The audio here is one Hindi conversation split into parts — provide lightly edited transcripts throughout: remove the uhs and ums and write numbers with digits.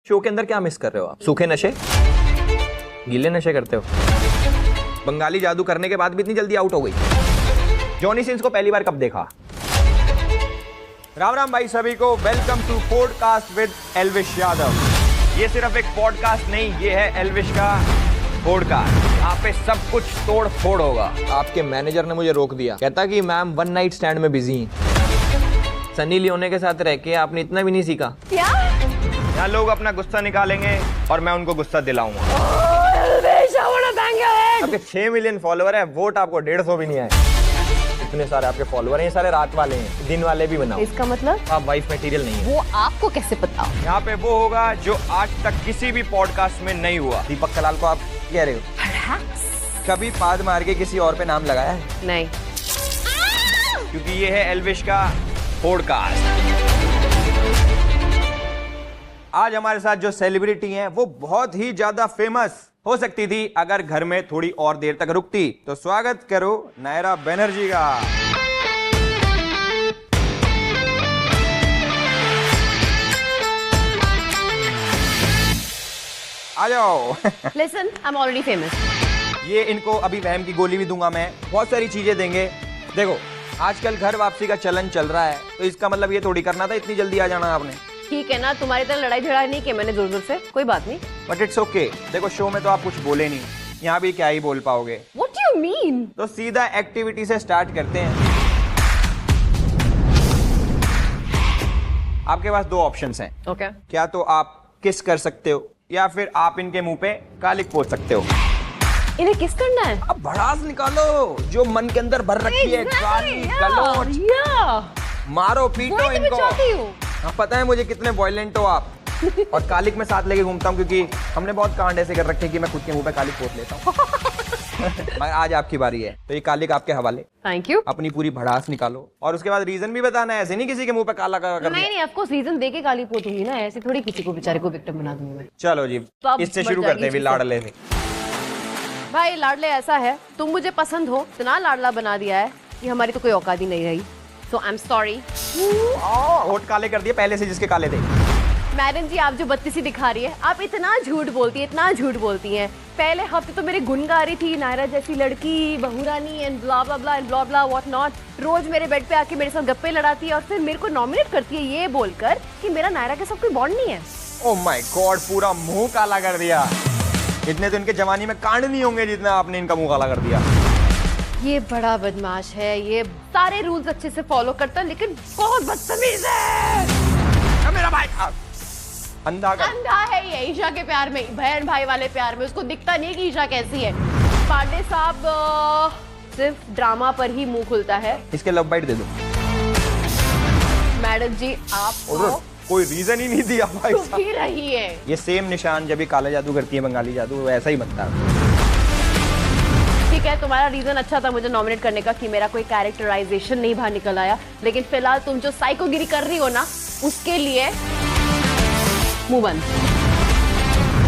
शो के अंदर क्या मिस कर रहे हो आप? सूखे नशे, गीले नशे करते हो। बंगाली जादू करने के बाद भी इतनी जल्दी आउट हो गई। जॉनी सिंस को पहली बार कब देखा? राम राम भाई सभी को, welcome to podcast with Elvish Yadav. ये सिर्फ एक पॉडकास्ट नहीं, ये है एल्विश का पॉडकास्ट। यहाँ पे सब कुछ तोड़ फोड़ होगा। आपके मैनेजर ने मुझे रोक दिया, कहता कि मैम वन नाइट स्टैंड में बिजी हैं। सनी लियोनी के साथ रह के आपने इतना भी नहीं सीखा क्या? यहाँ लोग अपना गुस्सा निकालेंगे और मैं उनको गुस्सा दिलाऊंगा। आपके 6 मिलियन फॉलोवर है, वोट आपको 150 भी नहीं आए। इतने सारे आपके फॉलोवर हैं, ये सारे रात वाले हैं, दिन वाले भी बनाओ। इसका मतलब आप वाइफ मटेरियल नहीं है। वो आपको कैसे पता? यहाँ पे वो होगा जो आज तक किसी भी पॉडकास्ट में नहीं हुआ। दीपक कलाल को आप कह रहे हो? कभी पाद मार के किसी और पे नाम लगाया है? नहीं, क्योंकि ये है एल्विश का पॉडकास्ट। आज हमारे साथ जो सेलिब्रिटी हैं वो बहुत ही ज्यादा फेमस हो सकती थी अगर घर में थोड़ी और देर तक रुकती। तो स्वागत करो नायरा बनर्जी का। आ जाओ। Listen, I am already famous. ये इनको अभी वहम की गोली भी दूंगा मैं, बहुत सारी चीजें देंगे। देखो आजकल घर वापसी का चलन चल रहा है, तो इसका मतलब ये थोड़ी करना था इतनी जल्दी आ जाना आपने। ठीक है ना, तुम्हारी तरह लड़ाई झगड़ा नहीं किया मैंने जोर जोर से, कोई बात नहीं। But it's okay. देखो शो में तो आप कुछ बोले नहीं, यहाँ भी क्या ही बोल पाओगे। What do you mean? तो सीधा एक्टिविटी से स्टार्ट करते हैं। आपके पास 2 ऑप्शंस हैं। Okay. क्या तो आप किस कर सकते हो या फिर आप इनके मुंह पे कालिक पोत सकते हो। इन्हें किस करना है? अब भड़ास निकालो जो मन के अंदर भर रखी है। गाली गलौज, मारो पीटो इनको। हाँ, पता है मुझे कितने वॉयलेंट हो आप। और कालिक में साथ लेके घूमता हूँ क्योंकि हमने बहुत कांड ऐसे कर रखे हैं कि मैं खुद के मुंह पे कालिक पोत लेता हूँ। आज आपकी बारी है, तो ये कालिक आपके हवाले। Thank you. अपनी पूरी भड़ास निकालो और उसके बाद रीजन भी बताना है। ऐसे नहीं किसी के मुंह पे काला कर नहीं नहीं, ऑफ कोर्स रीजन देके काली पोतूंगी ना, ऐसे थोड़ी किसी को बेचारे को विक्टिम बना दूंगी मैं। चलो जी, इससे शुरू करते हैं लाडले से। भाई लाडले ऐसा है, तुम मुझे पसंद हो, इतना लाडला बना दिया है कि हमारी तो कोई औकात ही नहीं रही। सो आई एम सॉरी। होठ काले कर दिए पहले से जिसके काले थे। मैडम जी, आप जो बत्तीसी दिखा रही है, आप इतना झूठ बोलती है, इतना झूठ बोलती हैं। पहले हफ्ते तो मेरे गुण गा रही थी, नायरा जैसी लड़की, बहुरानी and blah blah blah and blah blah what not. रोज मेरे बेड पे आके मेरे साथ गप्पे लड़ाती है और फिर मेरे को नॉमिनेट करती है ये बोलकर कि मेरा नायरा के साथ कोई बॉन्ड नहीं है। ओह माय गॉड, पूरा मुंह काला कर दिया। इतने तो इनके जवानी में कांड नहीं होंगे जितना आपने इनका मुंह काला कर दिया। ये बड़ा बदमाश है, ये सारे रूल्स अच्छे से फॉलो करता है लेकिन बहुत बदतमीज है। मेरा भाई अंधा है ये ईशा के प्यार में, बहन भाई वाले प्यार में। उसको दिखता नहीं कि ईशा कैसी है। पांडे साहब सिर्फ ड्रामा पर ही मुंह खुलता है। इसके लव बाइट दे दो। मैडम जी आप कोई रीजन ही नहीं दिया भाई साहब। रही है ये सेम निशान जब ये काला जादू करती है बंगाली जादू, ऐसा ही बनता है। ठीक है, तुम्हारा रीजन अच्छा था मुझे नॉमिनेट करने का कि मेरा कोई कैरेक्टराइजेशन नहीं बाहर निकल आया, लेकिन फिलहाल तुम जो साइकोगिरी कर रही हो ना, उसके लिए मुंह बंद।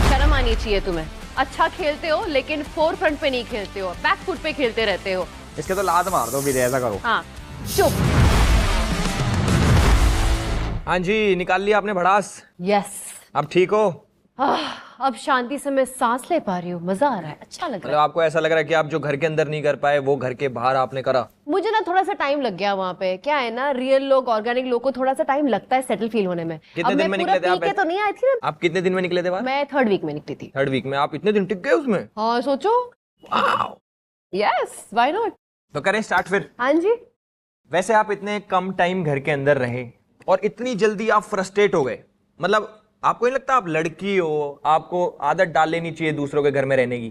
शर्म आनी चाहिए तुम्हें। अच्छा खेलते हो लेकिन फोर फ्रंट पे नहीं खेलते हो, बैक फुट पे खेलते रहते हो। इसके तो लात मार दो भी, ऐसा करो। हाँ चुप। हाँ जी, निकाल लिया आपने भड़ास। यस। अब ठीक हो? अब शांति से मैं सांस ले पा रही हूँ, मजा आ रहा है, अच्छा लग रहा है। आपको ऐसा लग रहा है कि आप जो घर के अंदर नहीं कर पाए वो घर के बाहर आपने करा? मुझे ना थोड़ा सा टाइम लग गया वहाँ पे। क्या है ना, रियल लोग, ऑर्गेनिक लोग को थोड़ा सा टाइम लगता है सेटल फील होने में। कितने दिन में निकले थे आप? तो नहीं आई थी ना। आप कितने दिन में निकले थे बाहर? मैं 3rd वीक में निकली थी। 3rd वीक में आप इतने दिन टिक गए उसमें? हाँ सोचो। Yes, why not. तो करें स्टार्ट फिर। हाँ जी। वैसे आप इतने कम टाइम घर के अंदर रहे और इतनी जल्दी आप फ्रस्ट्रेट हो गए, मतलब आपको नहीं लगता आप लड़की हो, आपको आदत डाल लेनी चाहिए दूसरों के घर में रहने की?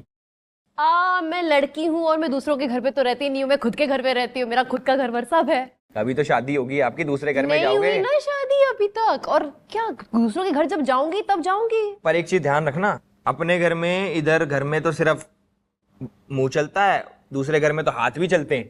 मैं लड़की हूँ और मैं दूसरों के घर पे तो रहती नहीं हूँ, मैं खुद के घर पे रहती हूँ, मेरा खुद का घर वर सब है। अभी तो शादी होगी आपकी, दूसरे घर में जाओगे? नहीं हुई ना शादी अभी तक, और क्या दूसरों के घर जब जाऊंगी तब जाऊंगी। पर एक चीज ध्यान रखना, अपने घर में, इधर घर में तो सिर्फ मुंह चलता है, दूसरे घर में तो हाथ भी चलते हैं।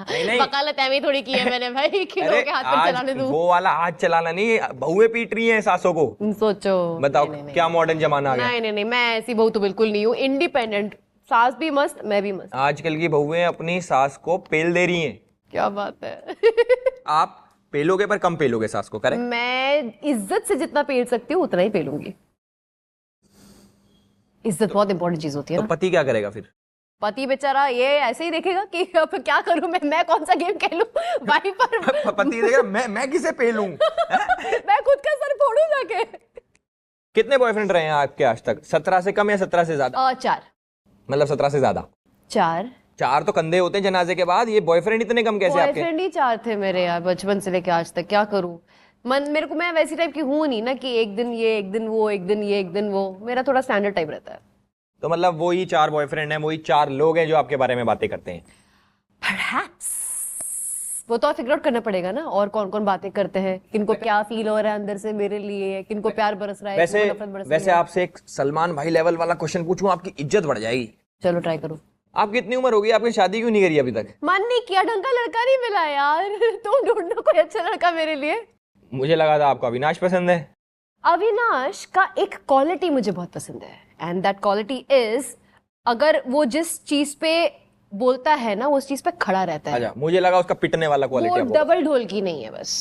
नहीं वकालत एवं थोड़ी की है मैंने भाई कि लोगों के हाथ पर चलाने दूं। वो वाला हाथ चलाना नहीं, बहुएं पीट रही हैं सासों को। सोचो, बताओ नहीं, क्या मॉडर्न जमाना आ गया। नहीं, मैं ऐसी बहू तो बिल्कुल नहीं हूँ। इंडिपेंडेंट, सास भी मस्त, मैं भी मस्त। आजकल की बहुएं अपनी सास को पेल दे रही हैं। क्या बात है। आप पेलोगे पर कम पेलोगे सास को, करेक्ट? मैं इज्जत से जितना पेल सकती हूँ उतना ही पेलूंगी। इज्जत बहुत इंपॉर्टेंट चीज होती है तो ना। पति क्या करेगा फिर? पति बेचारा ये ऐसे ही देखेगा कि अब क्या करूं मैं कौन सा गेम खेलूं भाई पर पति देखेगा मैं किसे पेलूं? मैं खुद का सर फोड़ू जाके। कितने बॉयफ्रेंड रहे हैं आपके आज तक? 17 से कम या 17 से ज्यादा? 4 मतलब 17 से ज्यादा? 4 तो कंधे होते हैं जनाजे के बाद, ये बॉयफ्रेंड इतने कम कैसे आपके? बॉयफ्रेंड ही 4 थे मेरे यार, बचपन से लेके आज तक। क्या करूं मेरे को, मैं वैसी टाइप की हूं नहीं ना कि एक दिन ये एक दिन वो, एक दिन ये एक दिन वो। मेरा थोड़ा स्टैंडर्ड टाइप रहता है। तो मतलब वही 4 बॉयफ्रेंड हैं, वही 4 लोग हैं जो आपके बारे में बातें करते हैं? Perhaps. वो तो फिगर आउट करना पड़ेगा ना, और कौन कौन बातें करते हैं, किनको क्या फील हो रहा है अंदर से मेरे लिए, किनको प्यार बरस रहा है, वैसे किनको नफरत बरस रही वैसे है। आपसे एक सलमान भाई लेवल वाला क्वेश्चन पूछूं, आपकी इज्जत बढ़ जाएगी। चलो ट्राई करो। आपकी इतनी उम्र होगी, आपने शादी क्यों नहीं करी अभी तक? मन नहीं किया, ढंग का लड़का नहीं मिला यार। तुम ढूंढो कोई अच्छा लड़का मेरे लिए। मुझे लगा था आपको अविनाश पसंद है। अविनाश का एक क्वालिटी मुझे बहुत पसंद है, एंड दैट क्वालिटी इज, अगर वो जिस चीज पे बोलता है ना, वो उस चीज पे खड़ा रहता है। अच्छा, मुझे लगा उसका पिटने वाला वो क्वालिटी। डबल ढोल की नहीं है बस।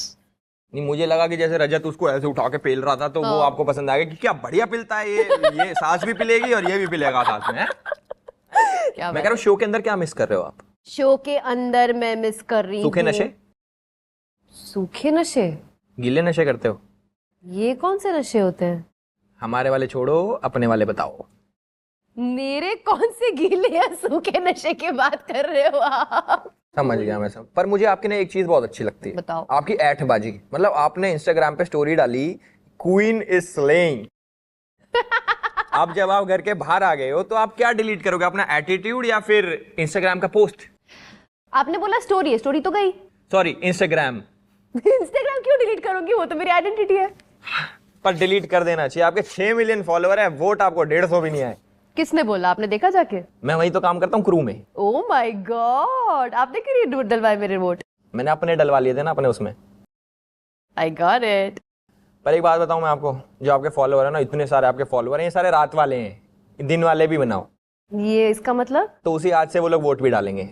नहीं, मुझे लगा कि जैसे रजत उसको ऐसे उठा के पेल रहा था तो वो आपको पसंद आ गया कि क्या बढ़िया पिलता है ये सास भी पिलेगी और ये भी पिलेगा साथ में। क्या मैं कह रहा हूँ शो के अंदर क्या मिस कर रहे हो आप? शो के अंदर मैं मिस कर रही हूँ सूखे नशे? सूखे नशे? गीले नशे करते हो? ये कौन से नशे होते हैं? हमारे वाले छोड़ो, अपने वाले बताओ। मेरे कौन से गीले या सूखे नशे की बात कर रहे हो आप? समझ गया मैं सब। पर मुझे आपकी ना एक चीज बहुत अच्छी लगती है। बताओ। आपकी ऐठबाजी। मतलब आपने इंस्टाग्राम पे स्टोरी डाली, क्वीन इज स्लेइंग। अब जब आप घर के बाहर आ गए हो तो आप क्या डिलीट करोगे, अपना एटीट्यूड या फिर इंस्टाग्राम का पोस्ट? आपने बोला स्टोरी है, स्टोरी तो गई। Sorry, Instagram. इंस्टाग्राम क्यों डिलीट करूंगी, वो तो मेरी आइडेंटिटी है। पर डिलीट कर देना चाहिए। आपके 6 मिलियन फॉलोअर है, वोट आपको 150 भी नहीं आए। किसने बोला, आपने देखा जाके? मैं वही तो काम करता हूँ क्रू में। ओह माय गॉड, आपने क्यों डलवाए मेरे वोट? मैंने अपने डलवा लिए थे ना अपने उसमें। I got it. पर एक बात बताऊं मैं आपको, जो आपके फॉलोअर है ना, इतने सारे आपके फॉलोअर हैं, ये सारे रात वाले हैं, दिन वाले भी बनाओ। ये इसका मतलब? तो उसी आज से वो लोग वोट भी डालेंगे।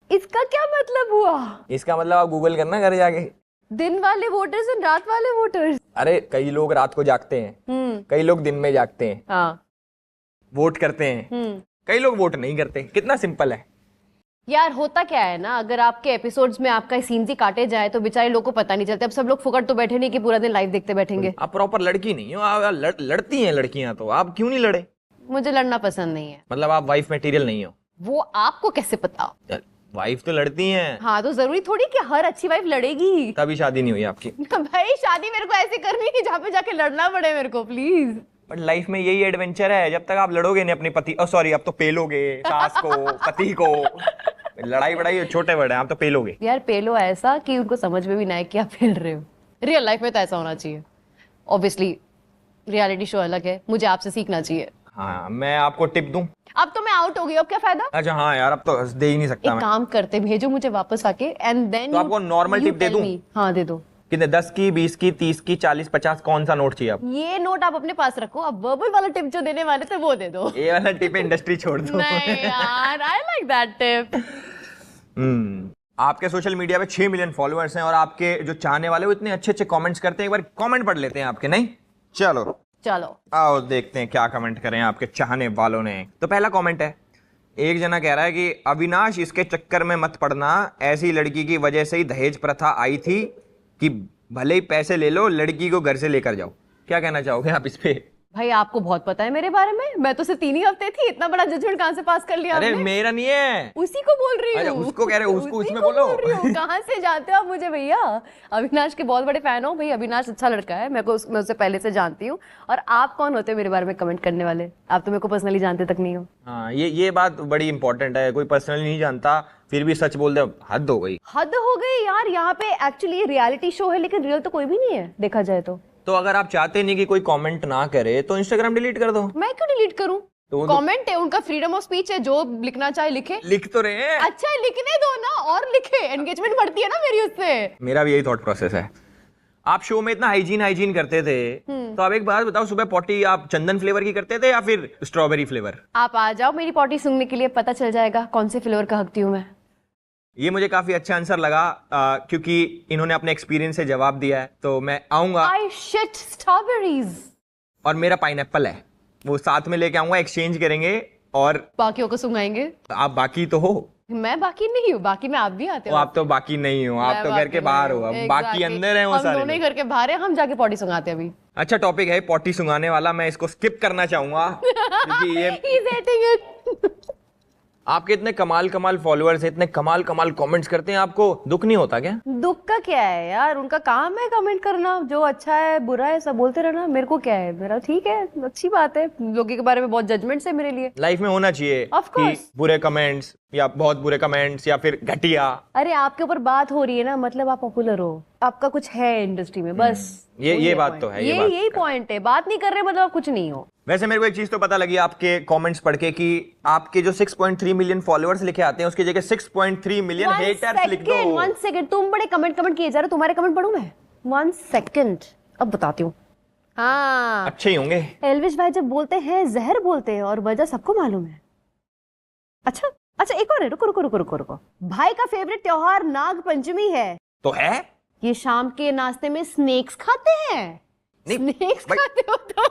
इसका क्या मतलब हुआ? इसका मतलब आप गूगल करना घर जाके, दिन वाले वोटर्स और रात वाले वोटर्स। अरे कई लोग रात को जागते हैं, कई लोग दिन में जागते हैं, हाँ। वोट करते हैं, कई लोग वोट नहीं करते। कितना सिंपल है यार। होता क्या है ना, अगर आपके एपिसोड्स में आपका सीन्स ही काटे जाए तो बेचारे लोगों को पता नहीं चलता। अब सब लोग फुकट तो बैठे नहीं कि पूरा दिन लाइव देखते बैठेंगे। आप प्रॉपर लड़की नहीं हो, आप लड़ती हैं लड़कियां, तो आप क्यों नहीं लड़े? मुझे लड़ना पसंद नहीं है। मतलब आप वाइफ मटेरियल नहीं हो? वो आपको कैसे पता? वाइफ तो लड़ती हैं। हाँ, तो जरूरी थोड़ी कि हर अच्छी वाइफ लड़ेगी। तभी शादी नहीं हुई आपकी। भाई शादी मेरे को ऐसे करनी है जहाँ पे जाके लड़ना पड़े मेरे को, प्लीज। बट लाइफ में यही एडवेंचर है, जब तक आप लड़ोगे नहीं अपनी पति, सॉरी, अब तो पेलोगे सास को, पति को। लड़ाई बड़ाई छोटे बड़े, आप तो पेलोगे। यार पेलो ऐसा कि उनको समझ में भी ना आए कि आप पेल रहे हो। रियल लाइफ में तो ऐसा होना चाहिए। ऑब्वियसली रियलिटी शो अलग है, मुझे आपसे सीखना चाहिए। हाँ, मैं आपको टिप दूं? अब तो मैं आउट हो गई, अब क्या फायदा? अच्छा हाँ यार, अब तो दे ही नहीं सकता एक मैं। काम करते, भेजो मुझे वापस आके, एंड देन तो आपको नॉर्मल टिप दे दूं? हाँ दे दो। कितने? 10 की, 20 की, 30 की, 40, 50? कौन सा नोट चाहिए आप? ये नोट आप अपने पास रखो, अब वर्बल वाला टिप जो देने वाले थे वो दे दो। ये वाला टिप इंडस्ट्री छोड़ दो। नहीं यार, आई लाइक दैट टिप। आपके सोशल मीडिया पे 6 मिलियन फॉलोअर्स हैं और आपके जो चाहने वाले वो इतने अच्छे अच्छे कमेंट्स करते हैं। एक बार कमेंट पढ़ लेते हैं आपके, नहीं? चलो आओ देखते हैं क्या कमेंट करें आपके चाहने वालों ने। तो पहला कमेंट है, एक जना कह रहा है कि अविनाश इसके चक्कर में मत पड़ना, ऐसी लड़की की वजह से ही दहेज प्रथा आई थी कि भले ही पैसे ले लो, लड़की को घर से लेकर जाओ। क्या कहना चाहोगे आप इस पे? भाई आपको बहुत पता है मेरे बारे में, मैं तो सिर्फ 3 ही हफ्ते थी, इतना बड़ा जजमेंट कहाँ से पास कर लिया अरे आपने? मेरा नहीं है, उसी को बोल रही अच्छा, हूँ। उसको कह रहे हो, उसको उसी इसमें को बोलो। बोल रही हूँ। कहाँ से जानते हो आप मुझे भैया? अविनाश के बहुत बड़े फैन हो भाई। अविनाश अच्छा लड़का है, मैं उससे पहले से जानती हूँ। और आप कौन होते हो मेरे बारे में कमेंट करने वाले? आप तो मेरे को पर्सनली जानते तक नहीं हो। हाँ, ये बात बड़ी इंपॉर्टेंट है। कोई पर्सनली नहीं जानता फिर भी सच बोल दे, हद हो गई। हद हो गई यार। यहाँ पे एक्चुअली रियलिटी शो है, लेकिन रियल तो कोई भी नहीं है देखा जाए तो। तो अगर आप चाहते नहीं कि कोई कमेंट ना करे तो इंस्टाग्राम डिलीट कर दो। मैं क्यों डिलीट करूं? तो कमेंट है, उनका फ्रीडम ऑफ स्पीच है, जो लिखना चाहे लिखे। लिख तो रहे हैं। अच्छा है, लिखने दो ना, और लिखे, एंगेजमेंट बढ़ती है ना मेरी उससे। मेरा भी यही थॉट प्रोसेस है। आप शो में इतना हाइजीन करते थे, तो आप एक बात बताओ, सुबह पॉटी आप चंदन फ्लेवर की करते थे या फिर स्ट्रॉबेरी फ्लेवर? आप आ जाओ मेरी पॉटी सुनने के लिए, पता चल जाएगा कौन से फ्लेवर का हकती हूँ मैं। ये मुझे काफी अच्छा आंसर लगा क्योंकि इन्होंने अपने एक्सपीरियंस से जवाब दिया है, तो मैं आऊंगा I shit strawberries. और मेरा पाइनएप्पल है, वो साथ में लेके आऊंगा, एक्सचेंज करेंगे और बाकियों को सुंघाएंगे। आप बाकी तो हो। मैं बाकी नहीं हूँ, बाकी में आप भी आते हो। आप तो बाकी नहीं हो, आप मैं तो घर के बाकी बाहर नहीं हो, हूँ। अब बाकी Exactly. अंदर है वो हम सारे दोनों ही लोग। घर के बाहर है, हम जाके पॉटी सुंघाते हैं अभी। अच्छा टॉपिक है पॉटी सुंघाने वाला, मैं इसको स्किप करना चाहूंगा क्योंकि ये He's hating it. आपके इतने कमाल कमाल फॉलोअर्स हैं, इतने कमाल कमाल कमेंट्स करते हैं, आपको दुख नहीं होता क्या? दुख का क्या है यार, उनका काम है कमेंट करना, जो अच्छा है बुरा है सब बोलते रहना। मेरे को क्या है, मेरा ठीक है, अच्छी बात है। लोगों के बारे में बहुत जजमेंट्स है मेरे लिए। लाइफ में होना चाहिए Of course. कि बुरे कमेंट्स या बहुत बुरे कमेंट्स या फिर घटिया। अरे आपके ऊपर बात हो रही है ना, मतलब आप पॉपुलर हो, आपका कुछ है इंडस्ट्री में, बस ये बात point. तो है, यही पॉइंट है। बात नहीं कर रहे मतलब आप कुछ नहीं हो। वैसे मेरे को एक चीज तो पता लगी आपके कमेंट्स पढ़ के कि आपके जो 6.3 मिलियन फॉलोअर्स लिखे आते हैं उसकी जगह 6.3 मिलियन हेटर्स लिख दो। 1 सेकंड, तुम बड़े कमेंट किए जा रहे हो, तुम्हारे कमेंट पढ़ूं मैं? 1 सेकंड, अब बताती हूँ। हाँ, अच्छे ही होंगे। एल्विश भाई जब बोलते हैं जहर बोलते हैं और वजह सबको मालूम है। अच्छा एक और है, रुको। भाई का फेवरेट त्योहार नाग पंचमी है। तो है ये शाम के नाश्ते में स्नेक्स खाते हैं। नहीं, स्नेक्स भाई- खाते हो तुम?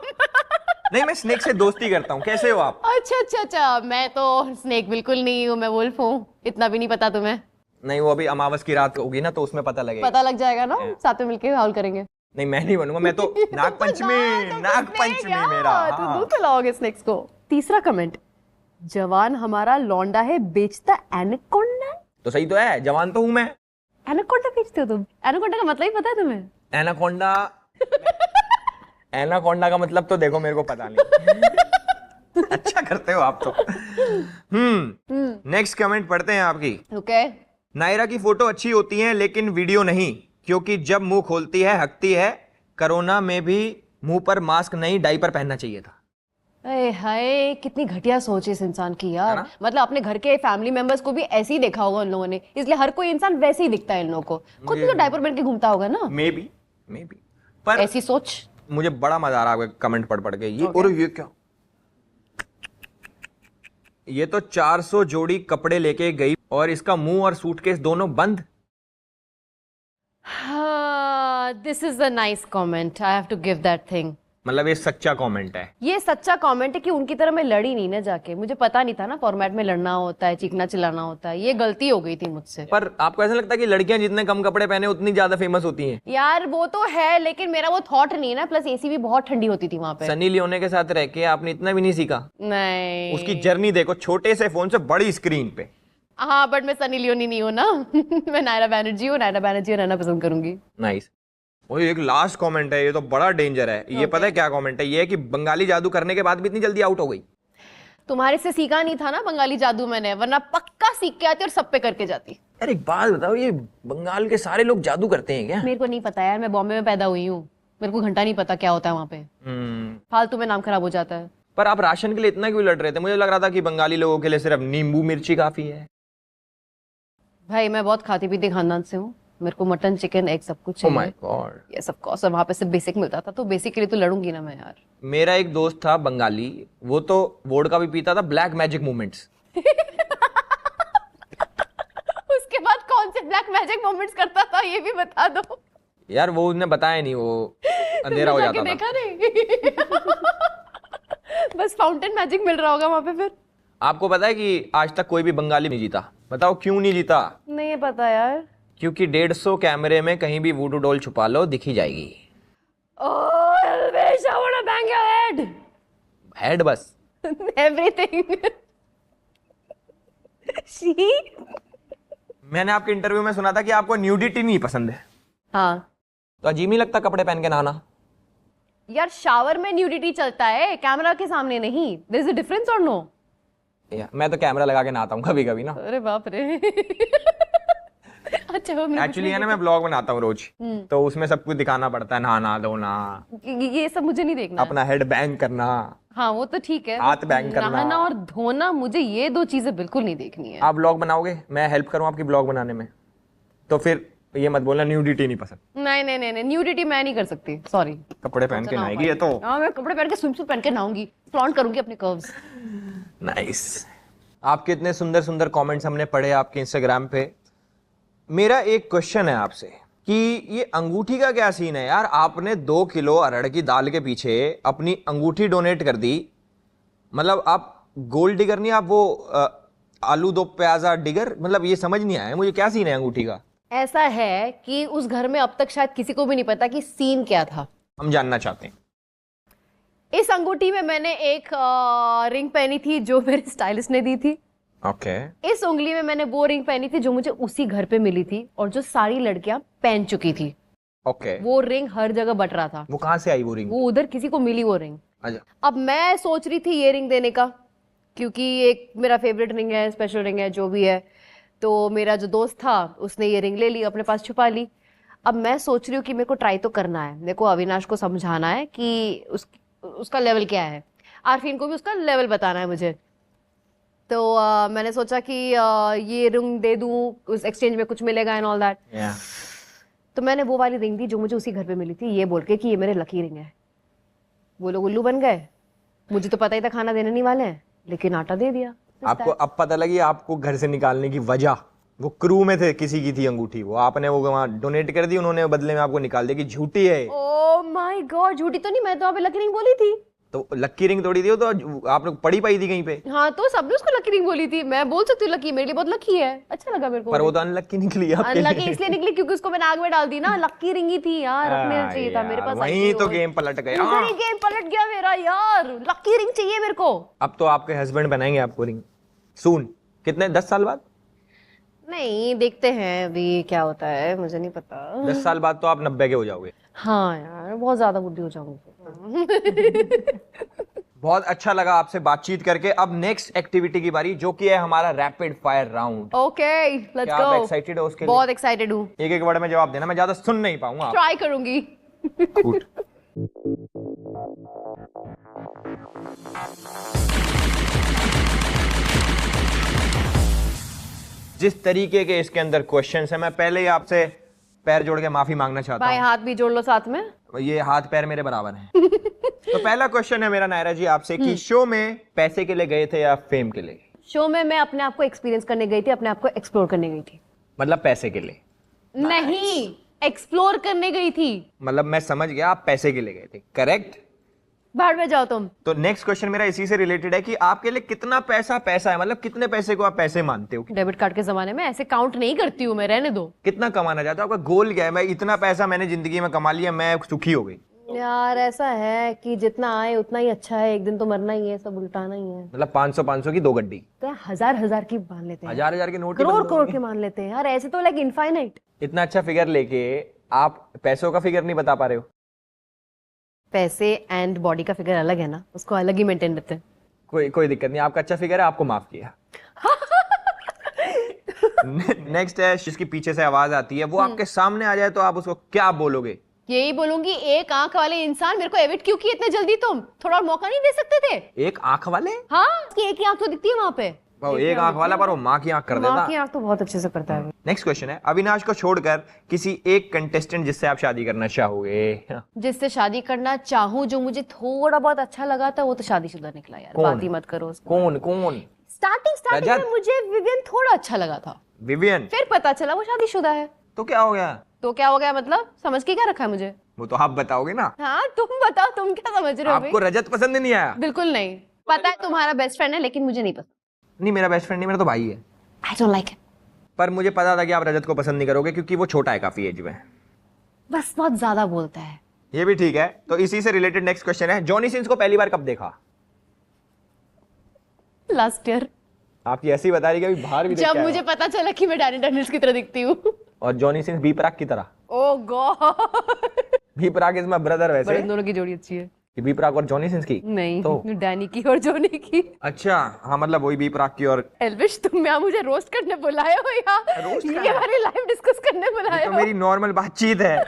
नहीं, मैं स्नेक से दोस्ती करता हूँ। कैसे हो आप? अच्छा, मैं तो स्नेक बिल्कुल नहीं हूँ, मैं वुल्फ हूँ। इतना भी नहीं पता तुम्हें? नहीं, वो अभी अमावस की रात होगी ना, तो उसमें पता लगेगा। पता लग जाएगा ना, साथ में मिलके हाउल करेंगे। नहीं, मैं नहीं बनूंगा, मैं तो नागपंचमी मेरा। तो हाँ। दूध पिलाओगे स्नेक्स को। तीसरा कमेंट, जवान हमारा लौंडा है बेचता एनाकोंडा। तो सही तो है, जवान तो हूँ मैं। एनाकोंडा बेचते हो तुम? एनाकोंडा का मतलब ही पता है तुम्हें? एनाकोंडा का मतलब तो देखो मेरे को पता नहीं। अच्छा करते हो आप तो। नेक्स्ट कमेंट पढ़ते हैं आपकी। ओके। नायरा की फोटो अच्छी होती है लेकिन वीडियो नहीं, क्योंकि जब मुंह खोलती है हकती है। कोरोना में भी मुंह पर मास्क नहीं, डायपर पहनना चाहिए था। अरे हाय, कितनी घटिया सोच है इस इंसान की है यार। ना? मतलब अपने घर के फैमिली मेंबर्स को भी ऐसे ही देखा होगा उन लोगों ने, इसलिए हर कोई इंसान वैसे ही दिखता है इन लोगों को। खुद भी तो डायपर पहन के घूमता होगा ना। मे बी पर ऐसी सोच। मुझे बड़ा मजा आ रहा है कमेंट पढ़ के। ये और ये क्या, ये तो 400 जोड़ी कपड़े लेके गई और इसका मुंह और सूटकेस दोनों बंद। This is a nice comment, I have to give that thing. मतलब ये सच्चा कमेंट है। ये सच्चा कमेंट है कि उनकी तरह मैं लड़ी नहीं ना जाके। मुझे पता नहीं था ना फॉर्मेट में लड़ना होता है, चीखना चिल्लाना होता है। ये गलती हो गई थी मुझसे। पर आपको ऐसा लगता है कि लड़कियां जितने कम कपड़े पहने उतनी ज्यादा फेमस होती हैं? यार वो तो है, लेकिन मेरा वो थॉट नहीं है ना। प्लस एसी भी बहुत ठंडी होती थी वहां पे। सनी लियोनी के साथ रह के आपने इतना भी नहीं सीखा? नहीं, उसकी जर्नी देखो, छोटे से फोन से बड़ी स्क्रीन पे। हाँ बट मैं सनी लियोनी नहीं हूँ ना। मैं नायरा बैनर्जी हूँ। नायरा बैनर्जी रहना पसंद करूंगी। नाइस। वही एक लास्ट कमेंट है, ये तो बड़ा डेंजर है। ये पता है क्या कमेंट है? ये है कि बंगाली जादू करने के बाद भी इतनी जल्दी आउट हो गई। तुम्हारे से सीखा नहीं था ना बंगाली जादू मैंने, वरना पक्का सीख के आती और सब पे करके जाती। यार एक बात बताओ, ये बंगाल के सारे लोग जादू करते हैं क्या? मेरे को नहीं पता यार, मैं बॉम्बे में पैदा हुई हूँ, मेरे को घंटा नहीं पता क्या होता है वहाँ पे। फालतू में नाम खराब हो जाता है। पर आप राशन के लिए इतना क्यों लड़ रहे थे? मुझे लग रहा था कि बंगाली लोगों के लिए सिर्फ नींबू मिर्ची काफी है। भाई मैं बहुत खाती पीती खानदान से हूँ, मेरे को मटन चिकन एग सब कुछ ओह माय चाहिए। गॉड। ये सब कॉस्ट वहाँ पे सिर्फ बेसिक मिलता था, तो बेसिक के लिए तो लड़ूंगी ना मैं यार। मेरा एक दोस्त था बंगाली, वो तो वोडका भी पीता था, ब्लैक मैजिक मूवमेंट्स। उसके बाद कौन से ब्लैक मैजिक मोमेंट्स करता था ये भी बता दो यार वो उसने बताया नहीं, वो अंधेरा हो जाता था। देखा नहीं। बस फाउंटेन मैजिक मिल रहा होगा वहाँ पे फिर। आपको पता है कि आज तक कोई भी बंगाली नहीं जीता? बताओ क्यों नहीं जीता? नहीं पता यार। क्योंकि 150 कैमरे में कहीं भी वूडू डॉल छुपा लो दिखी जाएगी। Oh, Elvish, I wanna bang your head. Head बस। Everything. See? मैंने आपके इंटरव्यू में सुना था कि आपको न्यूडिटी नहीं पसंद है। हाँ तो अजीब नहीं लगता कपड़े पहन के नहाना? यार, शावर में न्यूडिटी चलता है, कैमरा के सामने नहीं। There is a difference or no? मैं तो कैमरा लगा के नहाता हूँ कभी कभी ना। अरे बाप रे। अच्छा एक्चुअली है ना, मैं ब्लॉग बनाता हूँ रोज, तो उसमें सब कुछ दिखाना पड़ता है, नहाना धोना, ये सब मुझे नहीं देखना है। अपना हेड बैंग करना। हाँ वो तो ठीक है, हाथ बैंग करना, नहाना और धोना, मुझे ये दो चीजें बिल्कुल नहीं देखनी है। आप ब्लॉग बनाओगे, मैं हेल्प करूँ आपकी ब्लॉग बनाने में, तो फिर ये मत बोलना न्यूडिटी नहीं पसंद। नहीं, न्यूडिटी मैं नहीं कर सकती, सॉरी। कपड़े पहन के नहाएगी ये तो। हाँ मैं कपड़े पहन के स्विमसूट पहन के नहाऊंगी, फ्लॉन्ट करूंगी अपने कर्व्स। नाइस। आपके इतने सुंदर सुंदर कमेंट्स हमने पढ़े आपके इंस्टाग्राम पे, मेरा एक क्वेश्चन है आपसे कि ये अंगूठी का क्या सीन है यार? आपने 2 किलो अरहर की दाल के पीछे अपनी अंगूठी डोनेट कर दी। मतलब आप गोल्ड डिगर नहीं, आप वो आलू दो प्याजा डिगर, मतलब ये समझ नहीं आया मुझे, क्या सीन है अंगूठी का? ऐसा है कि उस घर में अब तक शायद किसी को भी नहीं पता कि सीन क्या था। हम जानना चाहते हैं। इस अंगूठी में मैंने एक रिंग पहनी थी जो मेरे स्टाइलिस्ट ने दी थी। ओके। इस उंगली में मैंने वो रिंग पहनी थी जो मुझे उसी घर पे मिली थी और जो सारी लड़कियां पहन चुकी थी। ओके। वो रिंग हर जगह बट रहा था। वो कहाँ से आई वो रिंग? वो उधर किसी को मिली वो रिंग। अच्छा। अब मैं सोच रही थी ये रिंग देने का, क्योंकि एक मेरा फेवरेट रिंग है, स्पेशल रिंग है, जो भी है। तो मेरा जो दोस्त था उसने ये रिंग ले ली, अपने पास छुपा ली। अब मैं सोच रही हूँ कि मेरे को ट्राई तो करना है, मेरे को अविनाश को समझाना है कि उसका लेवल क्या है, आरफीन को भी उसका लेवल बताना है मुझे। तो मैंने सोचा कि ये रिंग दे दूं, उस एक्सचेंज में कुछ मिलेगा एंड ऑल दैट। तो मैंने वो वाली रिंग दी जो मुझे उसी घर पे मिली थी, ये बोल के कि ये मेरे लकी रिंग है। वो लोग उल्लू बन गए, मुझे तो पता ही था खाना देने नहीं वाले हैं, लेकिन आटा दे दिया। आपको अब पता लगी आपको घर से निकालने की वजह? वो क्रू में थे, किसी की थी अंगूठी, वो आपने वो वहां डोनेट कर दी, उन्होंने बदले में आपको निकाल दिया कि झूठी है। ओह माय गॉड, झूठी तो नहीं, मैं तो वहां पे लकी रिंग बोली थी। तो लक्की रिंग तोड़ी दी हो तो आप लोग पड़ी पाई थी कहीं पे? हाँ, तो सबने उसको लकी रिंग बोली थी। मैं बोल सकती हूँ लकी, मेरे लिए बहुत लकी है, अच्छा लगा मेरे को। पर वो तो अनलक्की निकली आपके लिए। अनलकी इसलिए निकली क्योंकि उसको मैंने आग में डाल दी ना। लकी रिंग ही थी यार, रखने चाहिए था मेरे पास। वहीं तो गेम पलट गया। गेम पलट गया मेरा यार। लकी रिंग चाहिए मेरे को। अब तो आपके हस्बैंड बनाएंगे आपको रिंग सून। कितने 10 साल बाद? नहीं, देखते हैं अभी क्या होता है, मुझे नहीं पता। 10 साल बाद तो आप 90 के हो जाओगे। हाँ यार, बहुत ज्यादा बुद्धि हो जाऊंगी। बहुत अच्छा लगा आपसे बातचीत करके। अब नेक्स्ट एक्टिविटी की बारी, जो कि है हमारा rapid fire round. Okay, let's go. आप एक्साइटेड हो उसके लिए? बहुत एक्साइटेड हूँ। एक एक वर्ड में जवाब देना, मैं ज्यादा सुन नहीं पाऊंगा। ट्राई करूंगी। जिस तरीके के इसके अंदर क्वेश्चंस है, मैं पहले ही आपसे पैर जोड़ के माफी मांगना चाहता भाई हूँ। हाथ भी जोड़ लो साथ में। ये हाथ पैर मेरे बराबर हैं। तो पहला क्वेश्चन है मेरा नायरा जी आपसे कि शो में पैसे के लिए गए थे या फेम के लिए? शो में मैं अपने आप को एक्सपीरियंस करने गई थी, अपने आप को एक्सप्लोर करने गई थी। मतलब पैसे के लिए? नहीं, एक्सप्लोर करने गई थी। मतलब मैं समझ गया, आप पैसे के लिए गए थे, करेक्ट? बाहर में जाओ तुम। तो नेक्स्ट क्वेश्चन मेरा इसी से रिलेटेड है कि आपके लिए कितना पैसा पैसा है, मतलब कितने पैसे को आप पैसे मानते हो? डेबिट कार्ड के जमाने में ऐसे काउंट नहीं करती हूँ मैं, रहने दो। कितना कमाना चाहते हो? आपका गोल क्या है? मैं इतना पैसा मैंने जिंदगी में कमा लिया, मैं सुखी हो गई। यार ऐसा है कि जितना आए उतना ही अच्छा है, एक दिन तो मरना ही है, सब उल्टाना ही है। मतलब 500 की 2 गड्डी? तो हजार की मान लेते हैं, 1000 के नोट, करोड़ के मान लेते हैं यार, ऐसे तो लाइक इनफाइनाइट। इतना अच्छा फिगर लेके आप पैसों का फिगर नहीं बता पा रहे हो? पैसे एंड बॉडी का फिगर अलग है ना, उसको अलग ही मेंटेन रखते हैं। कोई दिक्कत नहीं, आपका अच्छा फिगर है, आपको माफ किया। नेक्स्ट है, जिसकी पीछे से आवाज आती है, वो आपके सामने आ जाए तो आप उसको क्या बोलोगे? यही बोलूंगी, एक आंख वाले इंसान, मेरे को एविट क्यों किए इतने जल्दी तुम? थोड़ा और मौका नहीं दे सकते थे? एक आंख वाले? हाँ, उसकी एक ही आंख तो दिखती है वहां पे। एक आंख वाला, पर वो माँ की आंख कर देता। माँ की आंख तो बहुत अच्छे से करता है। नेक्स्ट क्वेश्चन है, अविनाश को छोड़कर किसी एक कंटेस्टेंट जिससे आप शादी करना चाहोगे? जिससे शादी करना चाहूँ, जो मुझे थोड़ा बहुत अच्छा लगा था, वो तो शादीशुदा निकला यार। बात ही मत करो उसको। कौन? स्टार्टिंग में मुझे विवियन थोड़ा अच्छा लगा था। विवियन? फिर पता चला वो शादीशुदा है। तो क्या हो गया? तो क्या हो गया मतलब? समझ के क्या रखा है मुझे? वो तो आप बताओगे ना। हाँ, तुम बताओ, तुम क्या समझ रहे हो? आपको रजत पसंद नहीं आया? बिल्कुल नहीं। पता है तुम्हारा बेस्ट फ्रेंड है, लेकिन मुझे नहीं पसंद। नहीं, मेरा बेस्ट फ्रेंड नहीं, मेरा तो भाई है। I don't like it. पर मुझे पता था कि आप रजत को पसंद नहीं करोगे क्योंकि वो छोटा है काफी एज में। बस बहुत ज्यादा बोलता है। ये भी ठीक है। तो इसी से रिलेटेड नेक्स्ट क्वेश्चन है, जॉनी सिंस को पहली बार कब देखा? Last year. आपकी ऐसी बता रही है कि बाहर भी जब मुझे पता चला कि मैं डैनी डैनियल्स की तरह दिखती हूँ। और जॉनी सिंस बी प्राक की तरह। Oh god. B Praak is my brother. वैसे इन दोनों की जोड़ी अच्छी है। बी प्राक और जॉनी सिंस की? नहीं, तो डैनी की और जॉनी की। अच्छा, हाँ, मतलब वही बी प्राक की और एल्विश, तुम यहाँ मुझे रोस्ट करने बुलाए हो या ये हमारी लाइफ डिस्कस करने बुलाए तो हो? मेरी नॉर्मल बातचीत है।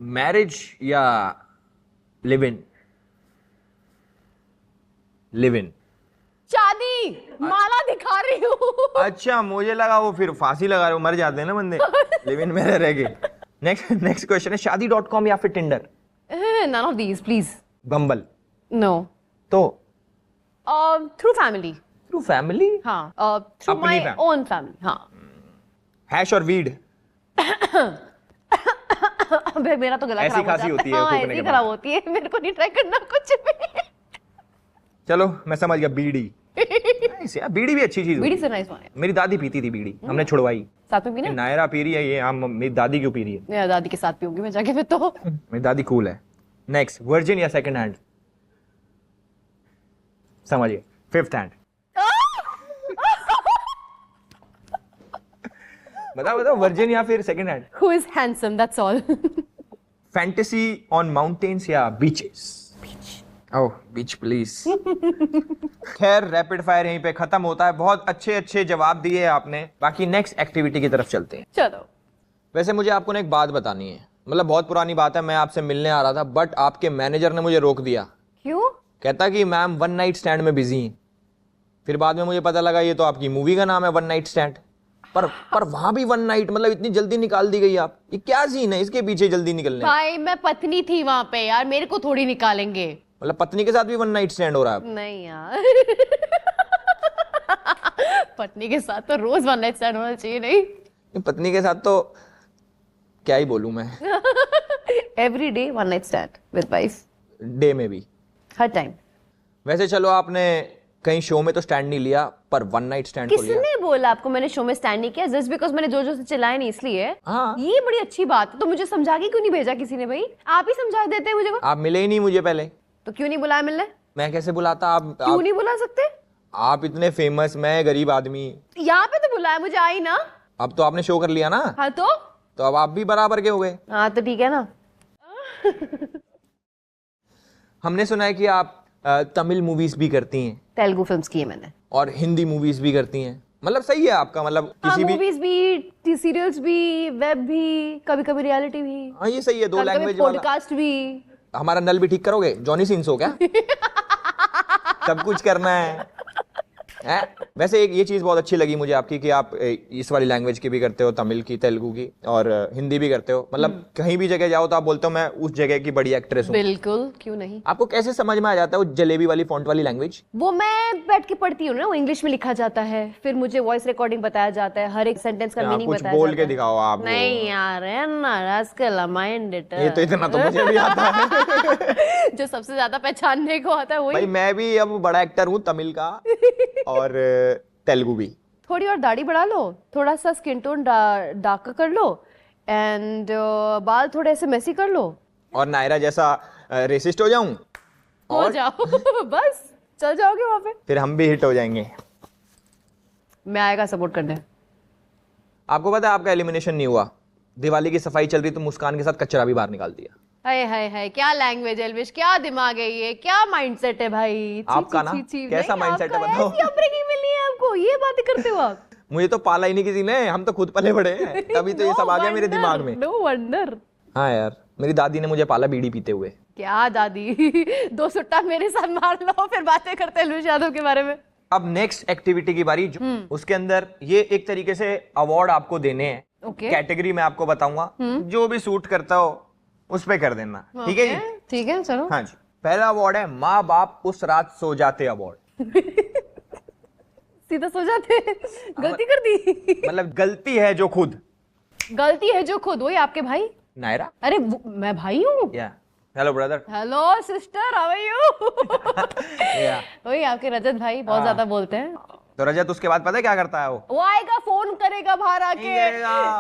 मैरिज या लिव इन? Live in. शादी। माला दिखा रही हूँ। अच्छा, मुझे लगा वो फिर फांसी लगा रहे हो, मर जाते हैं ना बंदे। लिव इन में रह गए। नेक्स्ट क्वेश्चन है, शादी.com या फिर Tinder? None of these, please. Bumble? No. तो Through family. Through family? हाँ, through अपनी my own family. हाँ। हैश और वीड? अबे मेरा तो गला ऐसी खराब हो खांसी जाता होती है हाँ, थूकने ऐसी के खराब बाद। होती है, मेरे को नहीं ट्राई करना कुछ भी। चलो मैं समझ गया, बीड़ी। ऐसे यार, बीड़ी भी अच्छी चीज बीड़ी होती से है। नाइस है। मेरी दादी पीती थी बीड़ी, हमने छुड़वाई। साथ में पीना? नायरा पी रही है ये, हम मेरी दादी क्यों पी रही है? मैं दादी के साथ पीऊंगी मैं जाके फिर तो। मेरी दादी कूल है। नेक्स्ट, वर्जिन या सेकंड हैंड? समझिए, फिफ्थ हैंड। बताओ बताओ, वर्जिन या फिर second hand? Who is handsome, that's all. Fantasy on mountains या बीचेस? Oh beach please. खैर रैपिड फायर यहीं पे खत्म होता है। बहुत अच्छे अच्छे जवाब दिए आपने। बाकी नेक्स्ट एक्टिविटी की तरफ चलते हैं। चलो। वैसे मुझे आपको ना एक बात बतानी है, मतलब बहुत पुरानी बात है। मैं आपसे मिलने आ रहा था बट आपके मैनेजर ने मुझे रोक दिया। क्यों? कहता कि मैम वन नाइट स्टैंड में बिजी हैं। फिर बाद में मुझे पता लगा ये तो आपकी मूवी का नाम है वन नाइट स्टैंड। पर वहां भी वन नाइट, मतलब इतनी जल्दी निकाल दी गई आप। ये क्या सीन है इसके पीछे जल्दी निकलने? भाई मैं पत्नी थी वहां पे यार, मेरे को थोड़ी निकालेंगे। मतलब पत्नी के साथ भी वन नाइट स्टैंड हो रहा है? नहीं यार। पत्नी के साथ तो रोज वन नाइट स्टैंड होना चाहिए नहीं? पत्नी के साथ तो क्या ही बोलूं मैं। Every day one night stand with wife. Day में भी? हर टाइम। वैसे चलो आपने कहीं शो में तो स्टैंड नहीं लिया, पर वन नाइट स्टैंड तो लिया। किसने बोला आपको मैंने शो में स्टैंड नहीं किया? जस्ट बिकॉज मैंने जोर जोर से चिल्लाया नहीं इसलिए। हाँ। ये बड़ी अच्छी बात है। तो मुझे समझा के क्यों नहीं भेजा किसी ने? भाई आप ही समझा देते मुझे को। आप मिले ही नहीं मुझे पहले। तो क्यों नहीं बुलाया मिलने? मैं कैसे बुलाता? क्यों नहीं बुला सकते? आप इतने फेमस, मैं गरीब आदमी। यहाँ पे तो बुलाया, मुझे आई ना। अब तो आपने शो कर लिया ना, हाँ तो अब आप भी बराबर के हो गए। हाँ तो ठीक है ना। हमने सुना है कि आप तमिल मूवीज भी करती हैं तेलुगु फिल्म्स की है मैंने। और हिंदी मूवीज भी करती हैं। मतलब सही है आपका, मतलब किसी भी मूवीज भी, सीरियल्स भी, वेब भी, कभी कभी रियलिटी भी। हाँ ये सही है, दो लैंग्वेज वाला। पॉडकास्ट भी। हमारा नल भी ठीक करोगे? जॉनी सिंस हो क्या? सब कुछ करना है। वैसे एक ये चीज बहुत अच्छी लगी मुझे आपकी कि आप इस वाली लैंग्वेज की भी करते हो, तमिल की, तेलुगु की और हिंदी भी करते हो। मतलब कहीं भी जगह जाओ तो आप बोलते हो मैं उस जगह की बड़ी एक्ट्रेस हूँ। बिल्कुल, क्यों नहीं। आपको कैसे समझ में आ जाता है वो जलेबी वाली फॉन्ट वाली लैंग्वेज? वो मैं बैठ के पढ़ती हूँ ना, वो इंग्लिश में लिखा जाता है, फिर मुझे वॉइस रिकॉर्डिंग बताया जाता है, हर एक सेंटेंस का मीनिंग कुछ बताया जाता है। बोल के दिखाओ आप। नहीं यार, है ना रास्कल माइंड। ये तो इतना तो मुझे भी आता है। जो सबसे ज्यादा पहचानने को आता है वही। भाई मैं भी अब बड़ा एक्टर हूँ तमिल का और तेलुगु भी। थोड़ी और दाढ़ी बढ़ा लो, थोड़ा सा स्किन टोन डार्क कर लो, एंड बाल थोड़े ऐसे मेसी कर लो, और नायरा जैसा रेसिस्ट हो जाऊं हो जाओ। बस चल जाओगे वहां पे, फिर हम भी हिट हो जाएंगे। मैं आएगा सपोर्ट करने। आपको पता है आपका एलिमिनेशन नहीं हुआ। दिवाली की सफाई चल रही तो मुस्कान के साथ कचरा भी बाहर निकाल दिया। हाय हाय हाय, क्या लैंग्वेज एल्विश, क्या दिमाग है ये, क्या माइंडसेट है भाई। आपका ना कैसा माइंडसेट है बताओ। ऐसी अपब्रिंगिंग मिली है आपको, ये बातें करते हो आप। मुझे तो पाला ही नहीं किसी ने, हम तो खुद पले बड़े हैं, तभी तो ये सब आ गया मेरे दिमाग में। No wonder. हाँ यार, मेरी दादी ने मुझे पाला बीड़ी पीते हुए। क्या दादी? 2 सुट्टा मेरे साथ मार लो, फिर बातें करते हैं एल्विश यादव के बारे में। अब नेक्स्ट एक्टिविटी की बारी, उसके अंदर ये एक तरीके से अवार्ड आपको देने हैं। कैटेगरी में आपको बताऊंगा, जो भी सूट करता हो उस पे कर देना। ठीक है जी? ठीक है चलो। हाँ जी। पहला अवार्ड है माँ बाप उस रात सो जाते अवार्ड। सीधा सो जाते, गलती कर दी। मतलब गलती है जो खुद, गलती है जो खुद, वही आपके भाई नायरा। अरे मैं भाई हूँ। Hello brother. Hello sister, how are you? वही आपके रजत भाई बहुत ज्यादा बोलते हैं। तो रजत उसके बाद पता है क्या करता है? वो आएगा, फोन करेगा बाहर आके,